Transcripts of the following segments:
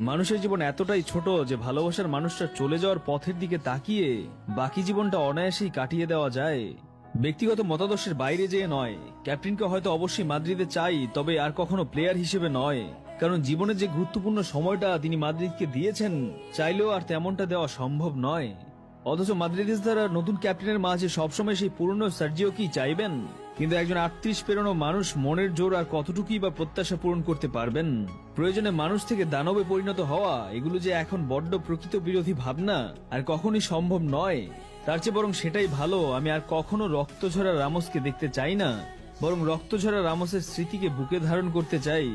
মানুষের জীবন এতটাই ছোট যে ভালোবাসার মানুষটা চলে যাওয়ার পথের দিকে তাকিয়ে বাকি জীবনটা অনায়াসেই কাটিয়ে দেওয়া যায়। ব্যক্তিগত মতাদর্শের বাইরে যেয়ে নয়, ক্যাপ্টেনকে হয়তো অবশ্যই মাদ্রিদে চাই, তবে আর কখনো প্লেয়ার হিসেবে নয়। কারণ জীবনের যে গুরুত্বপূর্ণ সময়টা তিনি মাদ্রিদকে দিয়েছেন, চাইলেও আর তেমনটা দেওয়া সম্ভব নয়। অথচ মাদ্রিদিস্তারা নতুন ক্যাপ্টেনের মাঝে সবসময় সেই পুরনো সার্জিওকেই চাইবেন। কিন্তু একজন 38 পেরোনো মানুষ মনের জোর আর কতটুকুই বা প্রত্যাশা পূরণ করতে পারবেন? প্রয়োজনে মানুষ থেকে দানবে পরিণত হওয়া, এগুলো যে এখন বড্ড প্রকৃত বিরোধী ভাবনা, আর কখনই সম্ভব নয়। তার চেয়ে বরং সেটাই ভালো, আমি আর কখনো রক্তঝরা রামোসকে দেখতে চাই না, বরং রক্তঝরা রামোসের স্মৃতিকে বুকে ধারণ করতে চাই।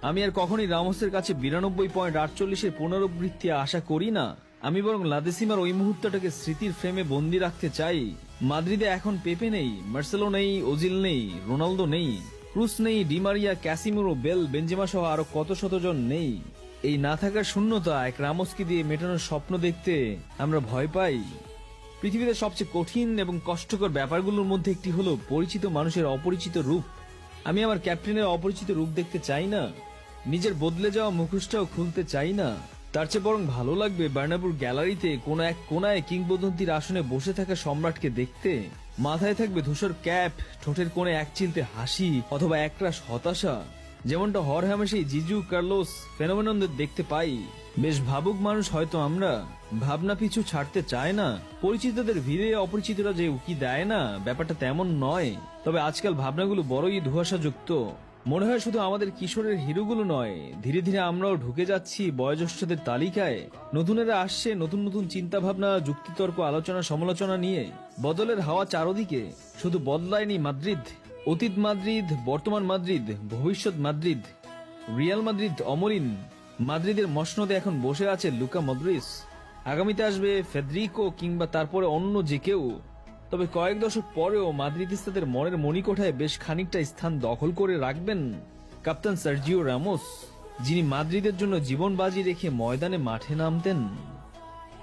আমি আর কখনই রামোসের কাছে 92.48 পুনরাবৃত্তি আশা করি না। আমি বরং লাদেসিমার ওই মুহূর্তটাকে স্মৃতির ফ্রেমে বন্দি রাখতে চাই। মাদ্রিদে এখন পেপে নেই, মার্সেলো নেই, ওজিল নেই, রোনালদো নেই, ক্রুস নেই, ডিমারিয়া, ক্যাসিমিরো, বেল, বেনজেমা সহ আরো কত শতজন নেই। এই না থাকার শূন্যতা এক রামোসকে দিয়ে মেটানোর স্বপ্ন দেখতে আমরা ভয় পাই। পৃথিবীতে সবচেয়ে কঠিন এবং কষ্টকর ব্যাপারগুলোর মধ্যে একটি হলো পরিচিত মানুষের অপরিচিত রূপ। আমি আমার ক্যাপ্টেনের অপরিচিত রূপ দেখতে চাই না, নিজের বদলে যাওয়া মুখোশটাও খুলতে চাই না। তার চেয়ে বরং ভালো লাগবে বার্নাবুর গ্যালারিতে কোনো এক কোনায় কিংবদন্তির আসনে বসে থাকা সম্রাটকে দেখতে। মাথায় থাকবে ধূসর ক্যাপ, ঠোঁটের কোণে এক চিলতে হাসি অথবা একরাশ হতাশা, যেমনটা হরহামেশাই জিজু, কার্লোস, ফেনোমেননদের দেখতে পাই। বেশ ভাবুক মানুষ হয়তো আমরা, ভাবনা পিছু ছাড়তে চায় না। পরিচিতদের ভিড়ে অপরিচিতরা যে উকি দেয় না, ব্যাপারটা তেমন নয়। তবে আজকাল ভাবনাগুলো বড়ই ধোঁয়াশাযুক্ত। মনে হয় শুধু আমাদের কিশোরের হিরোগুলো নয়, ধীরে ধীরে আমরাও ঢুকে যাচ্ছি বয়োজ্যেষ্ঠদের তালিকায়। নতুনেরা আসছে নতুন নতুন চিন্তা ভাবনা, যুক্তিতর্ক, আলোচনা সমালোচনা নিয়ে। বদলের হাওয়া চারদিকে। শুধু বদলায়নি মাদ্রিদ, অতীত মাদ্রিদ, বর্তমান মাদ্রিদ, ভবিষ্যৎ মাদ্রিদ। রিয়াল মাদ্রিদ অমলিন, মাদ্রিদের মসনদে এখন বসে আছে লুকা মদ্রিচ। আগামীতে আসবে ফেদরিকো কিংবা তারপরে অন্য যে কেউ। তবে কয়েক দশক পরেও মাদ্রিদিস্তাদের মনের মণিকোঠায় বেশ খানিকটা স্থান দখল করে রাখবেন কাপ্তান সার্জিও রামোস, যিনি মাদ্রিদের জন্য জীবন বাজি রেখে ময়দানে মাঠে নামতেন।